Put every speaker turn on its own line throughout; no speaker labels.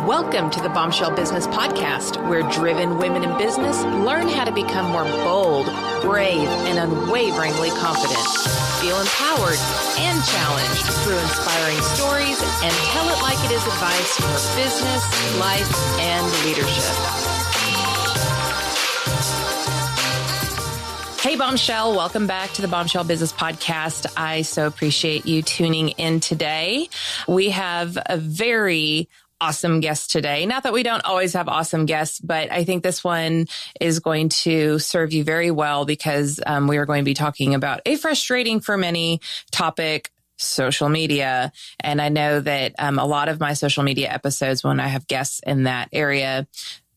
Welcome to the Bombshell Business Podcast, where driven women in business learn how to become more bold, brave, and unwaveringly confident. Feel empowered and challenged through inspiring stories and tell it like it is advice for business, life, and leadership. Hey, Bombshell. Welcome back to the Bombshell Business Podcast. I so appreciate you tuning in today. We have a very awesome guest today. Not that we don't always have awesome guests, but I think this one is going to serve you very well because we are going to be talking about a frustrating for many topic, social media. And I know that a lot of my social media episodes, when I have guests in that area,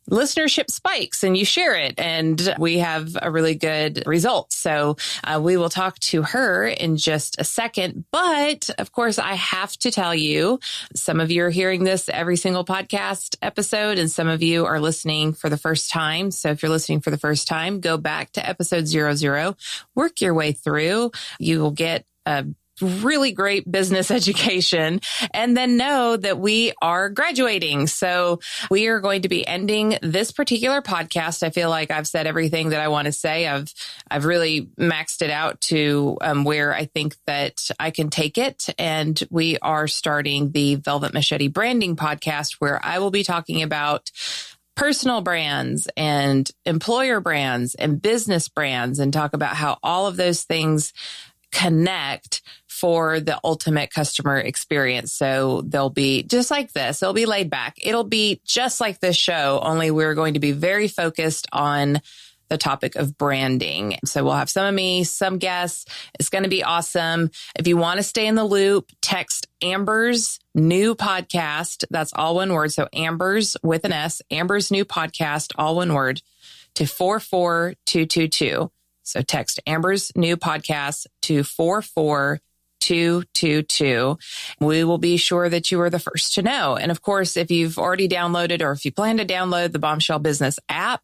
listenership spikes and you share it and we have a really good result. So we will talk to her in just a second. But of course, I have to tell you, some of you are hearing this every single podcast episode and some of you are listening for the first time. So if you're listening for the first time, go back to episode 00, work your way through. You will get a really great business education and then know that we are graduating. So we are going to be ending this particular podcast. I feel like I've said everything that I want to say. I've really maxed it out to where I think that I can take it. And we are starting the Velvet Machete Branding Podcast, where I will be talking about personal brands and employer brands and business brands and talk about how all of those things connect for the ultimate customer experience. So they'll be just like this. They'll be laid back. It'll be just like this show, only we're going to be very focused on the topic of branding. So we'll have some of me, some guests. It's going to be awesome. If you want to stay in the loop, text Amber's New Podcast. That's all one word. So Amber's with an S, Amber's New Podcast, all one word, to 44222. So text Amber's New Podcast to 44222. We will be sure that you are the first to know. And of course, if you've already downloaded or if you plan to download the Bombshell Business app,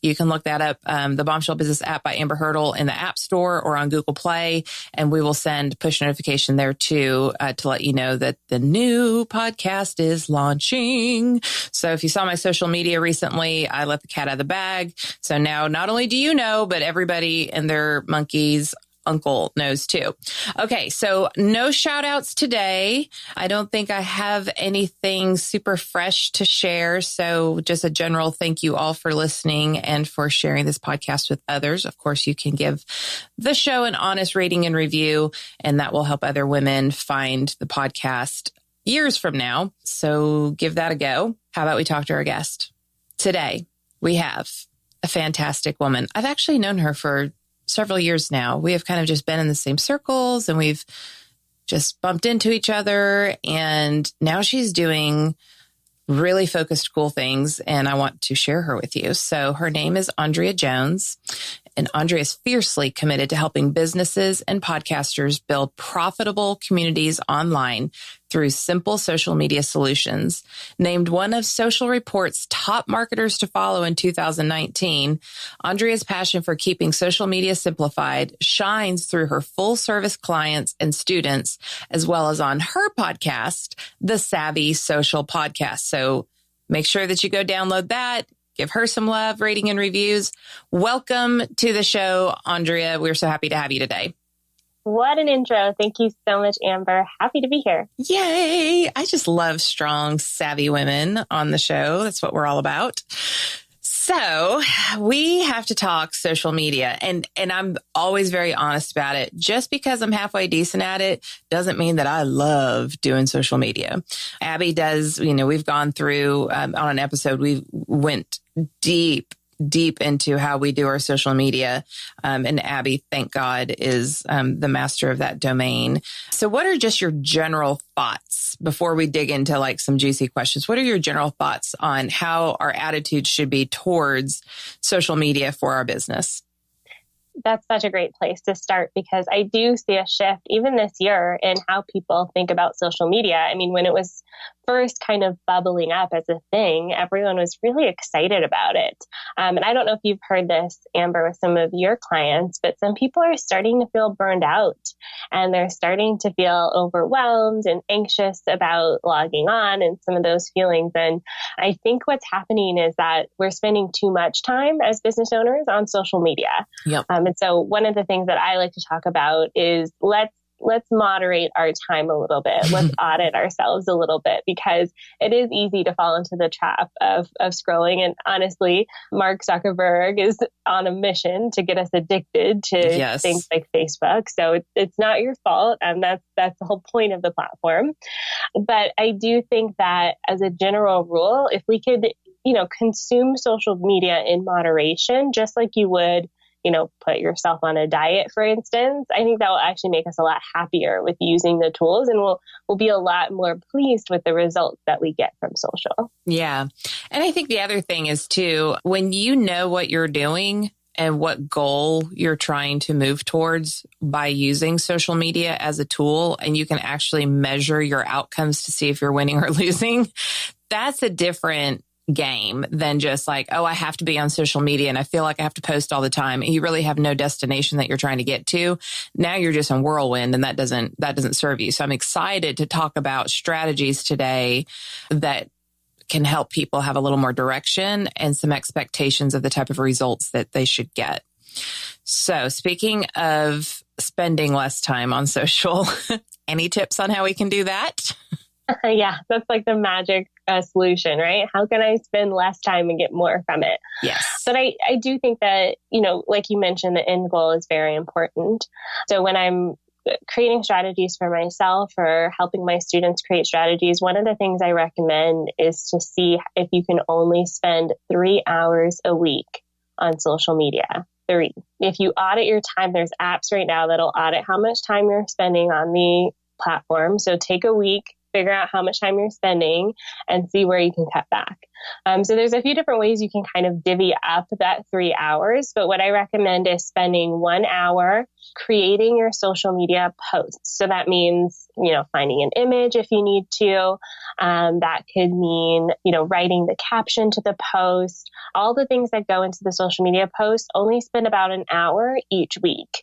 you can look that up, the Bombshell Business app by Amber Hurdle in the App Store or on Google Play. And we will send push notification there too, to let you know that the new podcast is launching. So if you saw my social media recently, I let the cat out of the bag. So now not only do you know, but everybody and their monkeys uncle knows too. Okay, so no shout outs today. I don't think I have anything super fresh to share. So just a general thank you all for listening and for sharing this podcast with others. Of course, you can give the show an honest rating and review, and that will help other women find the podcast years from now. So give that a go. How about we talk to our guest? Today, we have a fantastic woman. I've actually known her for several years now. We have kind of just been in the same circles and we've just bumped into each other. And now she's doing really focused, cool things. And I want to share her with you. So her name is Andréa Jones. And Andréa is fiercely committed to helping businesses and podcasters build profitable communities online through simple social media solutions. Named one of Social Report's top marketers to follow in 2019, Andréa's passion for keeping social media simplified shines through her full service clients and students, as well as on her podcast, the Savvy Social Podcast. So make sure that you go download that. Give her some love, rating, and reviews. Welcome to the show, Andréa. We're so happy to have you today.
What an intro. Thank you so much, Amber. Happy to be here.
Yay. I just love strong, savvy women on the show. That's what we're all about. So we have to talk social media, and I'm always very honest about it. Just because I'm halfway decent at it doesn't mean that I love doing social media. Abby does, we've gone through on an episode, we went deep into how we do our social media. And Abby, thank God, is the master of that domain. So what are just your general thoughts before we dig into like some juicy questions? What are your general thoughts on how our attitude should be towards social media for our business?
That's such a great place to start because I do see a shift even this year in how people think about social media. I mean, when it was first kind of bubbling up as a thing, everyone was really excited about it. And I don't know if you've heard this, Amber, with some of your clients, but some people are starting to feel burned out and they're starting to feel overwhelmed and anxious about logging on and some of those feelings. And I think what's happening is that we're spending too much time as business owners on social media.
Yep.
And so one of the things that I like to talk about is let's moderate our time a little bit. Let's audit ourselves a little bit because it is easy to fall into the trap of scrolling. And honestly, Mark Zuckerberg is on a mission to get us addicted to things like Facebook. So it's not your fault. And that's the whole point of the platform. But I do think that as a general rule, if we could, consume social media in moderation, just like you would put yourself on a diet, for instance, I think that will actually make us a lot happier with using the tools and we'll be a lot more pleased with the results that we get from social.
Yeah. And I think the other thing is too, when you know what you're doing and what goal you're trying to move towards by using social media as a tool, and you can actually measure your outcomes to see if you're winning or losing, that's a different game than just like, oh, I have to be on social media and I feel like I have to post all the time. And you really have no destination that you're trying to get to. Now you're just in whirlwind and that doesn't serve you. So I'm excited to talk about strategies today that can help people have a little more direction and some expectations of the type of results that they should get. So speaking of spending less time on social, any tips on how we can do that?
Yeah, that's like the magic solution, right? How can I spend less time and get more from it?
Yes.
But I do think that, like you mentioned, the end goal is very important. So when I'm creating strategies for myself or helping my students create strategies, one of the things I recommend is to see if you can only spend 3 hours a week on social media. 3. If you audit your time, there's apps right now that'll audit how much time you're spending on the platform. So take a week, figure out how much time you're spending and see where you can cut back. So there's a few different ways you can kind of divvy up that 3 hours. But what I recommend is spending 1 hour creating your social media posts. So that means, finding an image if you need to. That could mean, writing the caption to the post. All the things that go into the social media post only spend about an hour each week.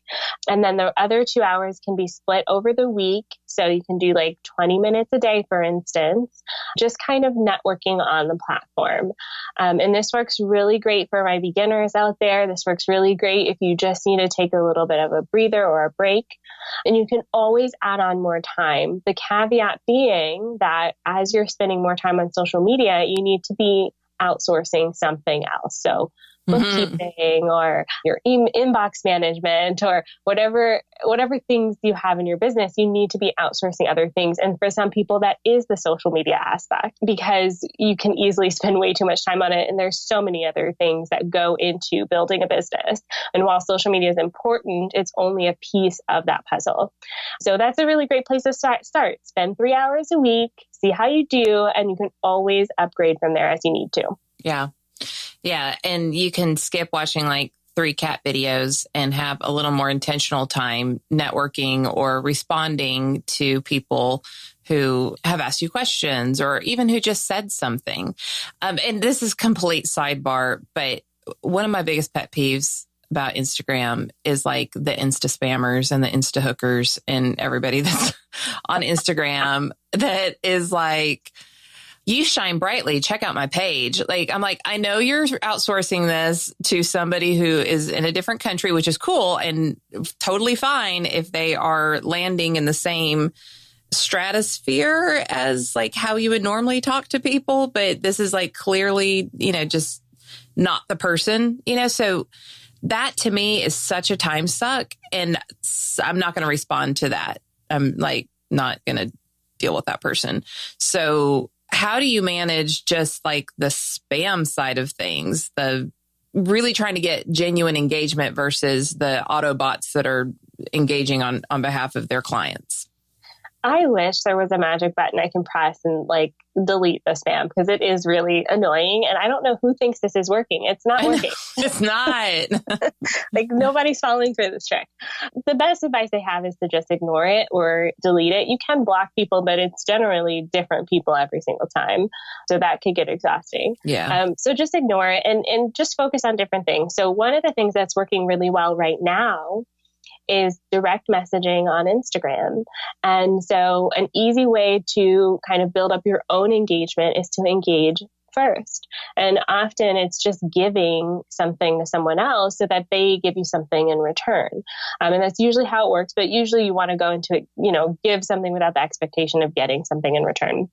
And then the other 2 hours can be split over the week. So you can do like 20 minutes a day, for instance, just kind of networking on the platform. And this works really great for my beginners out there. This works really great if you just need to take a little bit of a breather or a break. And you can always add on more time. The caveat being that as you're spending more time on social media, you need to be outsourcing something else. So bookkeeping or your inbox management or whatever things you have in your business, you need to be outsourcing other things. And for some people, that is the social media aspect because you can easily spend way too much time on it. And there's so many other things that go into building a business. And while social media is important, it's only a piece of that puzzle. So that's a really great place to start. Spend 3 hours a week, see how you do, and you can always upgrade from there as you need to.
Yeah. Yeah. And you can skip watching like 3 cat videos and have a little more intentional time networking or responding to people who have asked you questions or even who just said something. And this is complete sidebar, but one of my biggest pet peeves about Instagram is like the Insta spammers and the Insta hookers and everybody that's on Instagram that is like, you shine brightly. Check out my page. I'm like, I know you're outsourcing this to somebody who is in a different country, which is cool and totally fine if they are landing in the same stratosphere as like how you would normally talk to people. But this is like clearly, just not the person, so that to me is such a time suck. And I'm not going to respond to that. I'm like, not going to deal with that person. So how do you manage just like the spam side of things, the really trying to get genuine engagement versus the auto bots that are engaging on behalf of their clients?
I wish there was a magic button I can press and like delete the spam, because it is really annoying. And I don't know who thinks this is working. It's not working.
It's not.
Like nobody's falling for this trick. The best advice I have is to just ignore it or delete it. You can block people, but it's generally different people every single time. So that could get exhausting.
Yeah.
So just ignore it and just focus on different things. So one of the things that's working really well right now is direct messaging on Instagram. And so an easy way to kind of build up your own engagement is to engage first. And often it's just giving something to someone else so that they give you something in return. And that's usually how it works. But usually you want to go into it, give something without the expectation of getting something in return.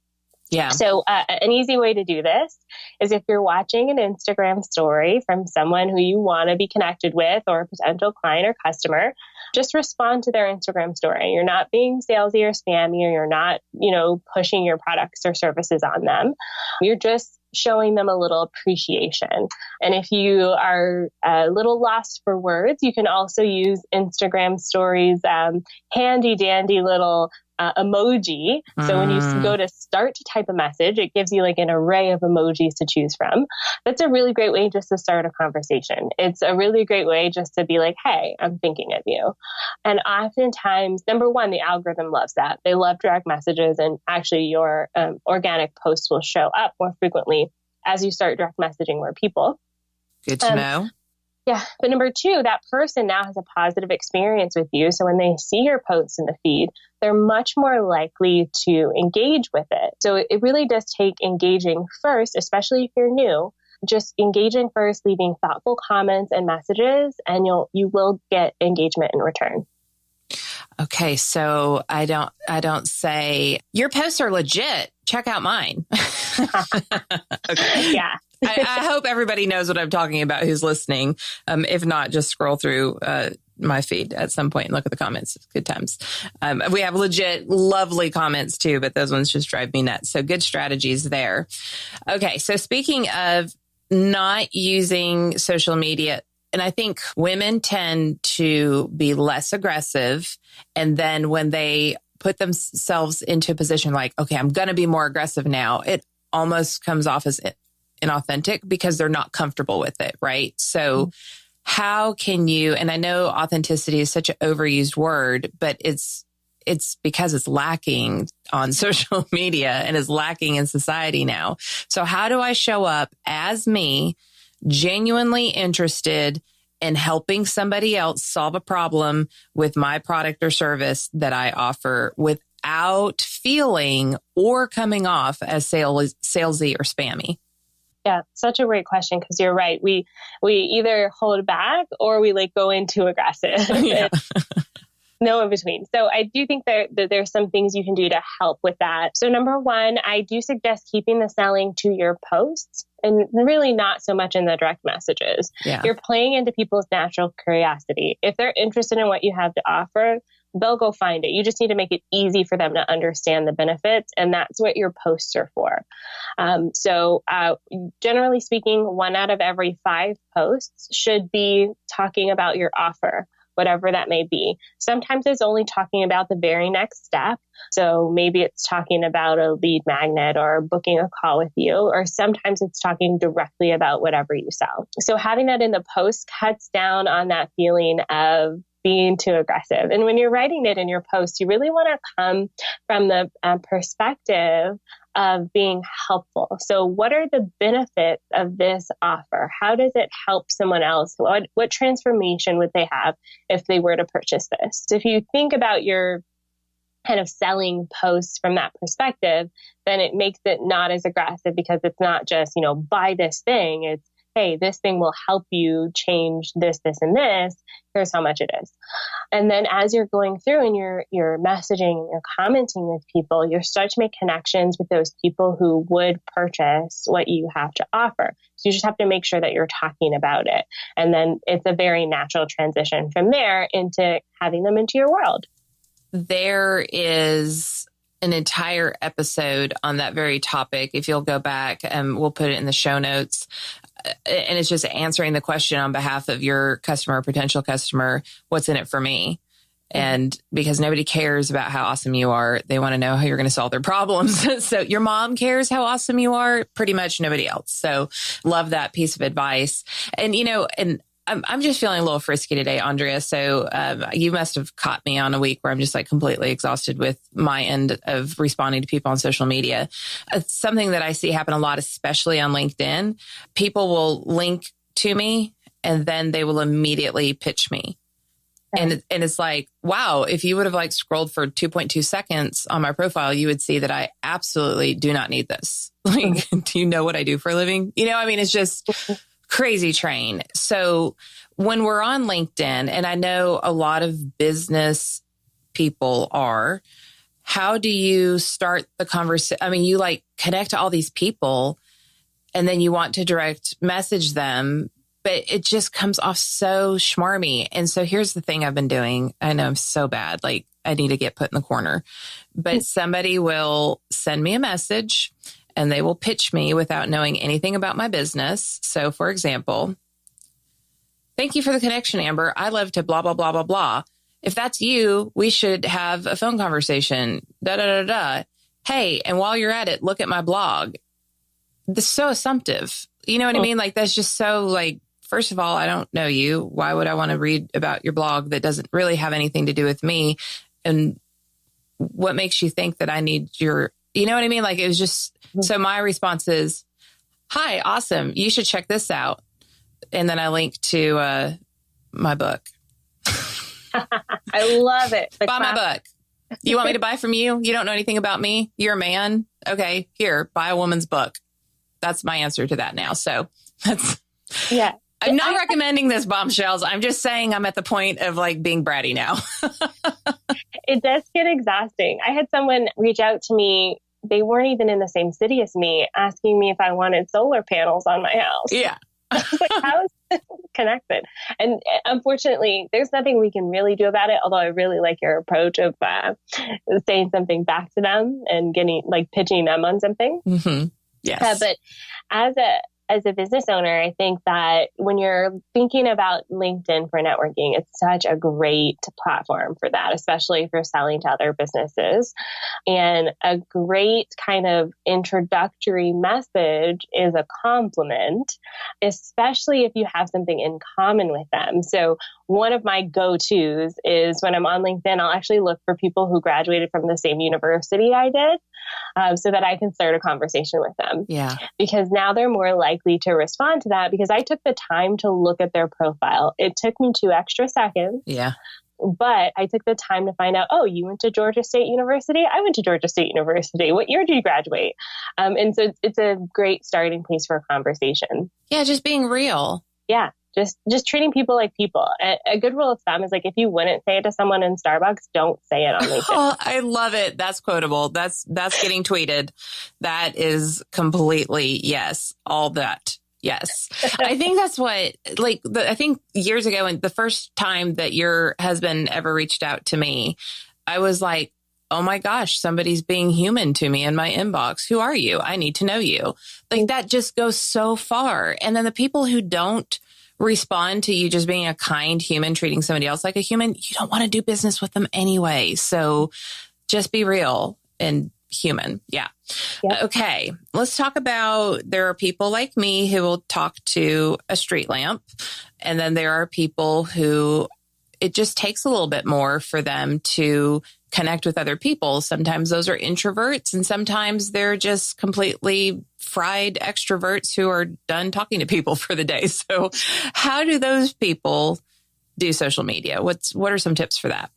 Yeah.
So an easy way to do this is if you're watching an Instagram story from someone who you want to be connected with or a potential client or customer, just respond to their Instagram story. You're not being salesy or spammy, or you're not, pushing your products or services on them. You're just showing them a little appreciation. And if you are a little lost for words, you can also use Instagram stories, handy dandy little emoji. So when you go to start to type a message, it gives you like an array of emojis to choose from. That's a really great way just to start a conversation. It's a really great way just to be like, hey, I'm thinking of you. And oftentimes, number one, the algorithm loves that. They love direct messages, and actually your organic posts will show up more frequently as you start direct messaging more people.
Good to know.
Yeah. But number two, that person now has a positive experience with you. So when they see your posts in the feed, they're much more likely to engage with it. So it really does take engaging first, especially if you're new, just engaging first, leaving thoughtful comments and messages, and you will get engagement in return.
Okay. So I don't say your posts are legit. Check out mine. Okay.
Yeah.
I hope everybody knows what I'm talking about who's listening. If not, just scroll through my feed at some point and look at the comments. It's good times. We have legit, lovely comments too, but those ones just drive me nuts. So good strategies there. Okay. So speaking of not using social media, and I think women tend to be less aggressive. And then when they put themselves into a position like, okay, I'm going to be more aggressive now, it almost comes off as inauthentic because they're not comfortable with it, right? So how can you, and I know authenticity is such an overused word, but it's because it's lacking on social media and is lacking in society now. So how do I show up as me, genuinely interested in helping somebody else solve a problem with my product or service that I offer without feeling or coming off as salesy or spammy?
Yeah, such a great question, because you're right. We either hold back or we like go into aggressive. Yeah. No in between. So I do think that there's some things you can do to help with that. So number one, I do suggest keeping the selling to your posts and really not so much in the direct messages.
Yeah.
You're playing into people's natural curiosity. If they're interested in what you have to offer, they'll go find it. You just need to make it easy for them to understand the benefits. And that's what your posts are for. So generally speaking, 1 out of every 5 posts should be talking about your offer, whatever that may be. Sometimes it's only talking about the very next step. So maybe it's talking about a lead magnet or booking a call with you, or sometimes it's talking directly about whatever you sell. So having that in the post cuts down on that feeling of being too aggressive. And when you're writing it in your post, you really want to come from the perspective of being helpful. So what are the benefits of this offer? How does it help someone else? What transformation would they have if they were to purchase this? So if you think about your kind of selling posts from that perspective, then it makes it not as aggressive, because it's not just, buy this thing. It's, hey, this thing will help you change this, this, and this. Here's how much it is. And then as you're going through and you're messaging and you're commenting with people, you start to make connections with those people who would purchase what you have to offer. So you just have to make sure that you're talking about it. And then it's a very natural transition from there into having them into your world.
There is an entire episode on that very topic. If you'll go back, and we'll put it in the show notes. And it's just answering the question on behalf of your customer or potential customer, what's in it for me? And because nobody cares about how awesome you are, they want to know how you're going to solve their problems. So your mom cares how awesome you are, pretty much nobody else. So love that piece of advice. And, and I'm just feeling a little frisky today, Andrea. So you must have caught me on a week where I'm just like completely exhausted with my end of responding to people on social media. It's something that I see happen a lot, especially on LinkedIn. People will link to me and then they will immediately pitch me. And it's like, wow, if you would have like scrolled for 2.2 seconds on my profile, you would see that I absolutely do not need this. Like, do you know what I do for a living? It's just crazy train. So when we're on LinkedIn, and I know a lot of business people are, how do you start the conversation? You like connect to all these people and then you want to direct message them, but it just comes off so schmarmy. And so here's the thing I've been doing. I know I'm so bad. Like I need to get put in the corner, but somebody will send me a message and they will pitch me without knowing anything about my business. So for example, thank you for the connection, Amber. I love to blah, blah, blah, blah, blah. If that's you, we should have a phone conversation. Da, da, da, da. Hey, and while you're at it, look at my blog. This is so assumptive. You know what I mean? Like that's just so like, first of all, I don't know you. Why would I want to read about your blog that doesn't really have anything to do with me? And what makes you think that I need your, you know what I mean? Like it was just, so my response is, hi, awesome. You should check this out. And then I link to my book.
I love it.
Buy my book. You want me to buy from you? You don't know anything about me? You're a man? Okay, here, buy a woman's book. That's my answer to that now. So that's,
yeah.
I'm not recommending this, bombshells. I'm just saying I'm at the point of like being bratty now.
It does get exhausting. I had someone reach out to me. They weren't even in the same city as me, asking me if I wanted solar panels on my house.
Yeah.
I was like, how is this connected? And unfortunately, there's nothing we can really do about it. Although I really like your approach of saying something back to them and getting like pitching them on something.
Mm-hmm. Yes.
But as a business owner, I think that when you're thinking about LinkedIn for networking, it's such a great platform for that, especially if you're selling to other businesses. And a great kind of introductory message is a compliment, especially if you have something in common with them. So one of my go-tos is when I'm on LinkedIn, I'll actually look for people who graduated from the same university I did, so that I can start a conversation with them.
Yeah.
Because now they're more likely to respond to that because I took the time to look at their profile. It took me 2 extra seconds.
Yeah.
But I took the time to find out, oh, you went to Georgia State University? I went to Georgia State University. What year did you graduate? And so it's a great starting place for a conversation.
Yeah, just being real.
Yeah. Just treating people like people. A good rule of thumb is like, if you wouldn't say it to someone in Starbucks, don't say it on LinkedIn.
Oh, I love it. That's quotable. That's getting tweeted. That is completely, yes, all that. Yes. I think that's what, like, I think years ago, and the first time that your husband ever reached out to me, I was like, oh my gosh, somebody's being human to me in my inbox. Who are you? I need to know you. Like that just goes so far. And then the people who don't respond to you just being a kind human, treating somebody else like a human, you don't want to do business with them anyway. So just be real and human. Yeah. Yep. Okay. Let's talk about, there are people like me who will talk to a street lamp. And then there are people who it just takes a little bit more for them to connect with other people. Sometimes those are introverts and sometimes they're just completely fried extroverts who are done talking to people for the day. So how do those people do social media? What are some tips for that?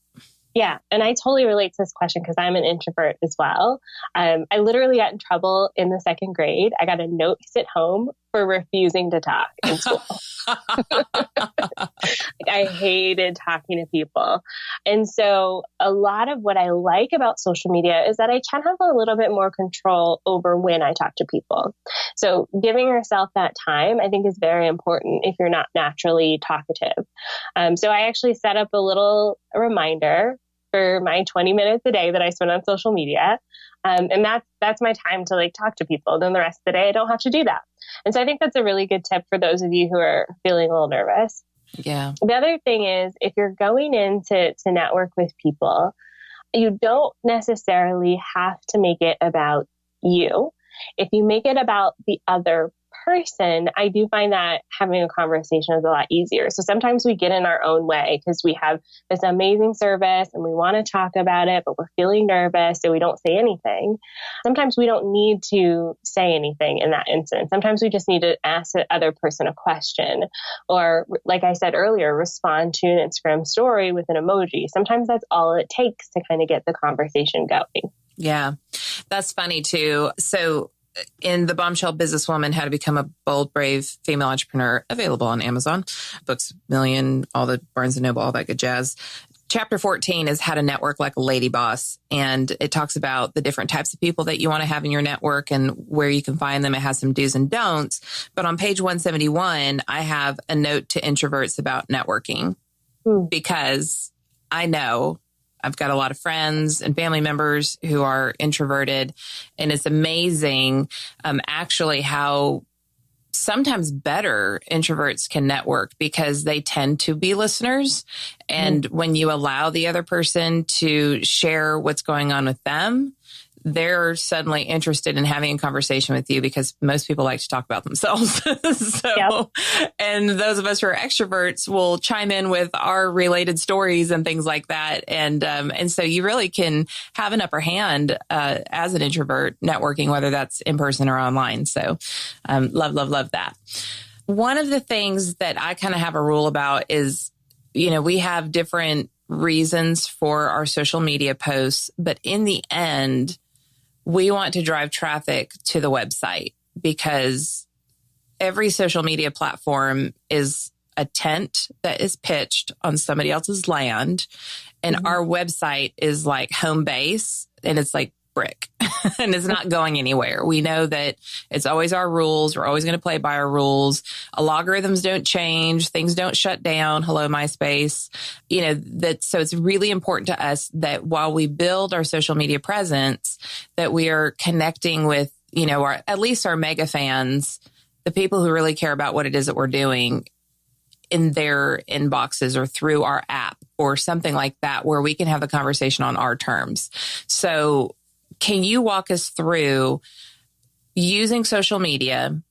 Yeah. And I totally relate to this question because I'm an introvert as well. I literally got in trouble in the 2nd grade. I got a notice at home for refusing to talk in school. I hated talking to people. And so a lot of what I like about social media is that I can have a little bit more control over when I talk to people. So giving yourself that time, I think, is very important if you're not naturally talkative. So I actually set up a little reminder for my 20 minutes a day that I spend on social media. And that's my time to like talk to people. Then the rest of the day, I don't have to do that. And so I think that's a really good tip for those of you who are feeling a little nervous.
Yeah.
The other thing is, if you're going in to network with people, you don't necessarily have to make it about you. If you make it about the other person, I do find that having a conversation is a lot easier. So sometimes we get in our own way because we have this amazing service and we want to talk about it, but we're feeling nervous, so we don't say anything. Sometimes we don't need to say anything in that instance. Sometimes we just need to ask the other person a question, or like I said earlier, respond to an Instagram story with an emoji. Sometimes that's all it takes to kind of get the conversation going.
Yeah, that's funny too. So in the Bombshell Businesswoman, How to Become a Bold, Brave Female Entrepreneur, available on Amazon, Books Million, all the Barnes & Noble, all that good jazz. Chapter 14 is How to Network Like a Lady Boss. And it talks about the different types of people that you want to have in your network and where you can find them. It has some do's and don'ts. But on page 171, I have a note to introverts about networking because I know I've got a lot of friends and family members who are introverted, and it's amazing actually how sometimes better introverts can network because they tend to be listeners. And when you allow the other person to share what's going on with them, they're suddenly interested in having a conversation with you because most people like to talk about themselves. And those of us who are extroverts will chime in with our related stories and things like that. And so you really can have an upper hand as an introvert networking, whether that's in person or online. So love that. One of the things that I kind of have a rule about is, we have different reasons for our social media posts, but in the end, we want to drive traffic to the website because every social media platform is a tent that is pitched on somebody else's land. And our website is like home base, and it's like brick and it's not going anywhere. We know that it's always our rules. We're always going to play by our rules. Algorithms don't change. Things don't shut down. Hello, MySpace. So it's really important to us that while we build our social media presence, that we are connecting with, at least our mega fans, the people who really care about what it is that we're doing in their inboxes or through our app or something like that, where we can have the conversation on our terms. So can you walk us through using social media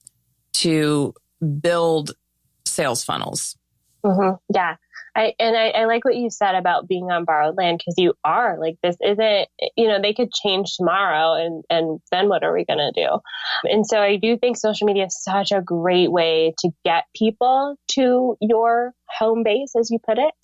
to build sales funnels?
Yeah. I like what you said about being on borrowed land, because you are like, this isn't, they could change tomorrow and then what are we going to do? And so I do think social media is such a great way to get people to your home base, as you put it.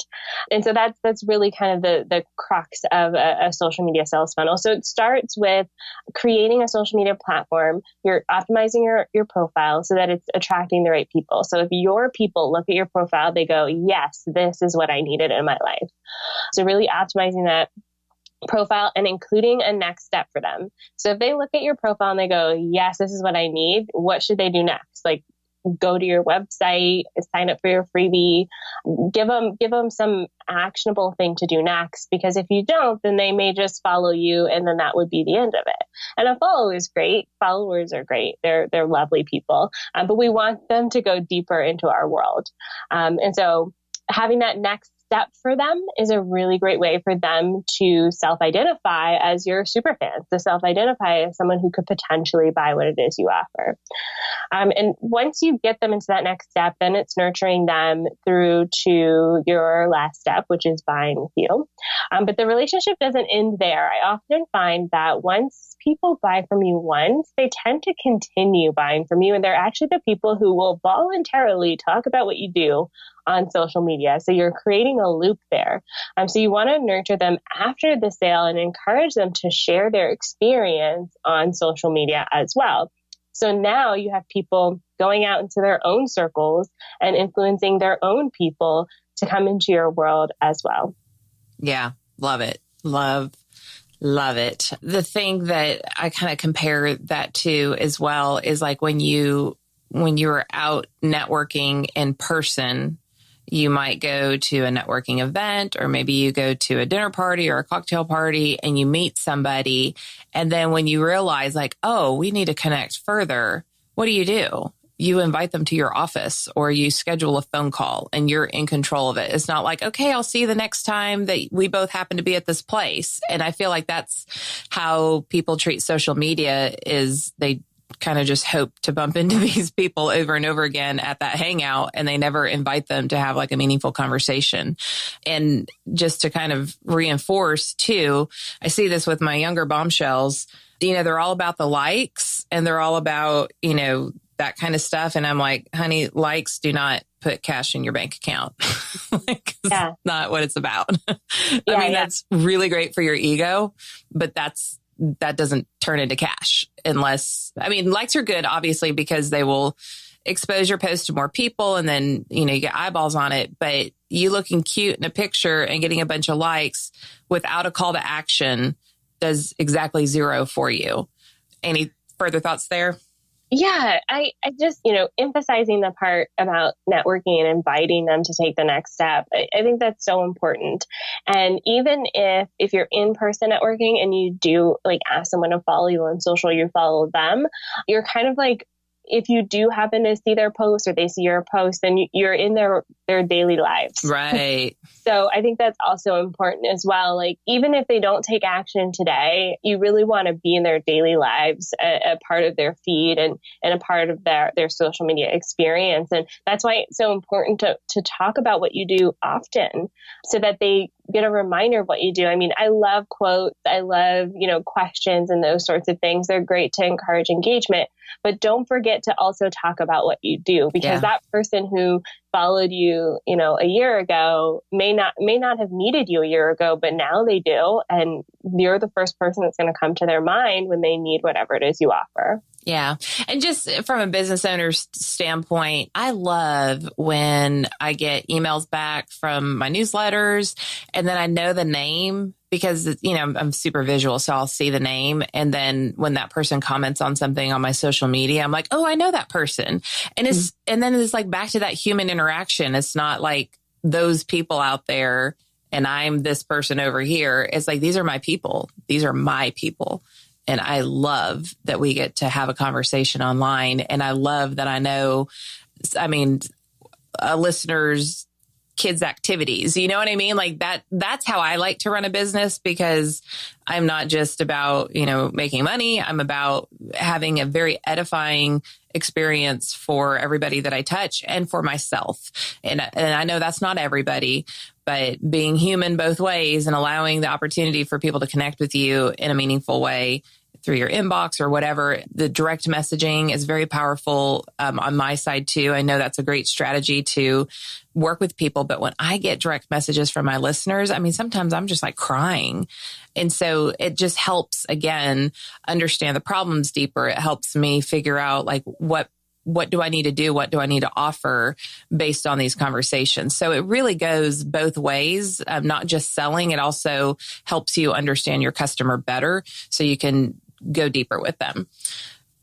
And so that's really kind of the crux of a social media sales funnel. So it starts with creating a social media platform. You're optimizing your profile so that it's attracting the right people. So if your people look at your profile, they go, yes, this is what I needed in my life. So really optimizing that profile and including a next step for them. So if they look at your profile and they go, yes, this is what I need, what should they do next? Like, go to your website, sign up for your freebie, give them some actionable thing to do next. Because if you don't, then they may just follow you, and then that would be the end of it. And a follow is great. Followers are great. They're lovely people, but we want them to go deeper into our world. And so having that next step for them is a really great way for them to self-identify as your super fans, to self-identify as someone who could potentially buy what it is you offer. And once you get them into that next step, then it's nurturing them through to your last step, which is buying with you. But the relationship doesn't end there. I often find that once people buy from you once, they tend to continue buying from you. And they're actually the people who will voluntarily talk about what you do on social media. So you're creating a loop there. So you want to nurture them after the sale and encourage them to share their experience on social media as well. So now you have people going out into their own circles and influencing their own people to come into your world as well.
Yeah, love it. Love it. The thing that I kind of compare that to as well is like when you are out networking in person, you might go to a networking event, or maybe you go to a dinner party or a cocktail party and you meet somebody. And then when you realize like, oh, we need to connect further, what do? you invite them to your office or you schedule a phone call and you're in control of it. It's not like, okay, I'll see you the next time that we both happen to be at this place. And I feel like that's how people treat social media, is they kind of just hope to bump into these people over and over again at that hangout, and they never invite them to have like a meaningful conversation. And just to kind of reinforce too, I see this with my younger bombshells, they're all about the likes and they're all about, that kind of stuff. And I'm like, honey, likes do not put cash in your bank account. It's not what it's about. That's really great for your ego, but that doesn't turn into cash unless, likes are good, obviously, because they will expose your post to more people and then, you get eyeballs on it. But you looking cute in a picture and getting a bunch of likes without a call to action does exactly zero for you. Any further thoughts there?
Yeah, I just, emphasizing the part about networking and inviting them to take the next step. I think that's so important. And even if you're in person networking and you do like ask someone to follow you on social, you follow them, you're kind of like, if you do happen to see their post or they see your post, then you're in their daily lives.
Right.
So I think that's also important as well. Like, even if they don't take action today, you really want to be in their daily lives, a part of their feed and a part of their social media experience. And that's why it's so important to talk about what you do often so that they get a reminder of what you do. I love quotes. I love, questions and those sorts of things. They're great to encourage engagement, but don't forget to also talk about what you do, because that person who followed you, a year ago may not have needed you a year ago, but now they do. And you're the first person that's going to come to their mind when they need whatever it is you offer.
Yeah. And just from a business owner's standpoint, I love when I get emails back from my newsletters and then I know the name because, I'm super visual. So I'll see the name. And then when that person comments on something on my social media, I'm like, oh, I know that person. And and then it's like back to that human interaction. It's not like those people out there and I'm this person over here. It's like, these are my people. These are my people. And I love that we get to have a conversation online. And I love that I know, a listener's kids' activities. You know what I mean? Like that's how I like to run a business, because I'm not just about, making money. I'm about having a very edifying experience for everybody that I touch and for myself. And I know that's not everybody, but being human both ways and allowing the opportunity for people to connect with you in a meaningful way through your inbox or whatever. The direct messaging is very powerful on my side too. I know that's a great strategy to work with people. But when I get direct messages from my listeners, sometimes I'm just like crying. And so it just helps, again, understand the problems deeper. It helps me figure out like what do I need to do? What do I need to offer based on these conversations? So it really goes both ways, not just selling. It also helps you understand your customer better so you can go deeper with them.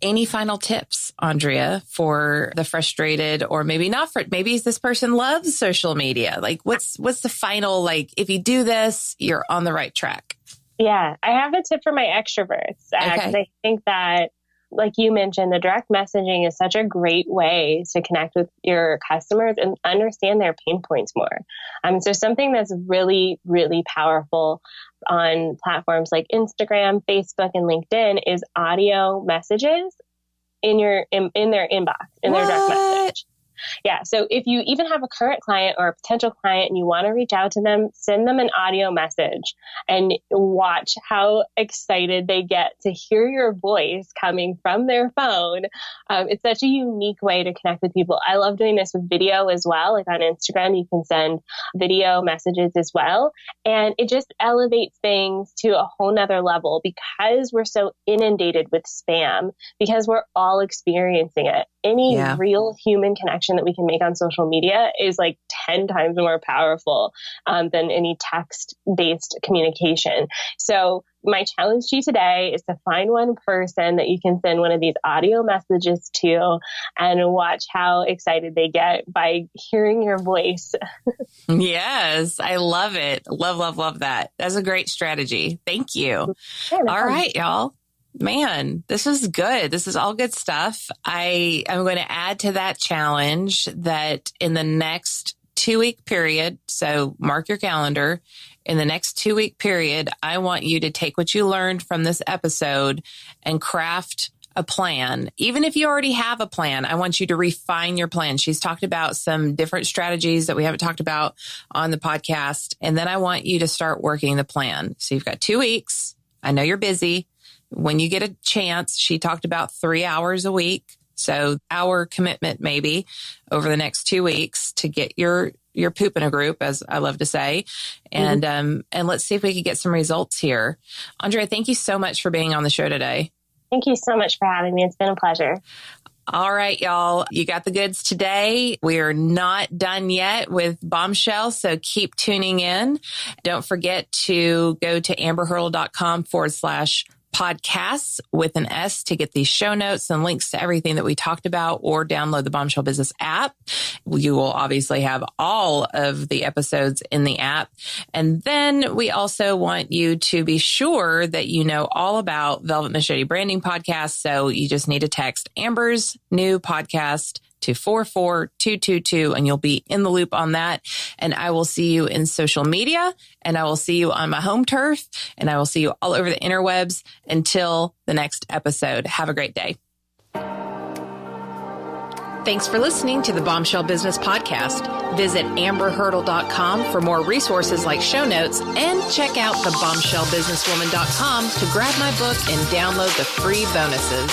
Any final tips, Andrea, for the frustrated, or maybe not maybe this person loves social media? Like what's the final, like, if you do this, you're on the right track?
Yeah, I have a tip for my extroverts. Because I think that, like you mentioned, the direct messaging is such a great way to connect with your customers and understand their pain points more. So something that's really, really powerful on platforms like Instagram, Facebook, and LinkedIn is audio messages in their inbox, in their direct message. Yeah. So if you even have a current client or a potential client and you want to reach out to them, send them an audio message and watch how excited they get to hear your voice coming from their phone. It's such a unique way to connect with people. I love doing this with video as well. Like on Instagram, you can send video messages as well. And it just elevates things to a whole nother level because we're so inundated with spam, because we're all experiencing it. Any real human connection that we can make on social media is like 10 times more powerful than any text-based communication. So my challenge to you today is to find one person that you can send one of these audio messages to and watch how excited they get by hearing your voice.
Yes, I love it. Love, love, love that. That's a great strategy. Thank you. All right, y'all. Man, this is good. This is all good stuff. I am going to add to that challenge that in the next 2-week period, so mark your calendar, in the next 2-week period, I want you to take what you learned from this episode and craft a plan. Even if you already have a plan, I want you to refine your plan. She's talked about some different strategies that we haven't talked about on the podcast. And then I want you to start working the plan. So you've got 2 weeks. I know you're busy. When you get a chance, she talked about 3 hours a week. So hour commitment maybe over the next 2 weeks to get your poop in a group, as I love to say. And, and let's see if we can get some results here. Andréa, thank you so much for being on the show today.
Thank you so much for having me. It's been a pleasure.
All right, y'all. You got the goods today. We are not done yet with Bombshell, so keep tuning in. Don't forget to go to amberhurdle.com/podcasts with an S to get these show notes and links to everything that we talked about, or download the Bombshell Business app. You will obviously have all of the episodes in the app. And then we also want you to be sure that you know all about Velvet Machete Branding Podcast. So you just need to text Amber's new podcast to 44222 and you'll be in the loop on that. And I will see you in social media, and I will see you on my home turf, and I will see you all over the interwebs until the next episode. Have a great day. Thanks for listening to the Bombshell Business Podcast. Visit amberhurdle.com for more resources like show notes, and check out thebombshellbusinesswoman.com to grab my book and download the free bonuses.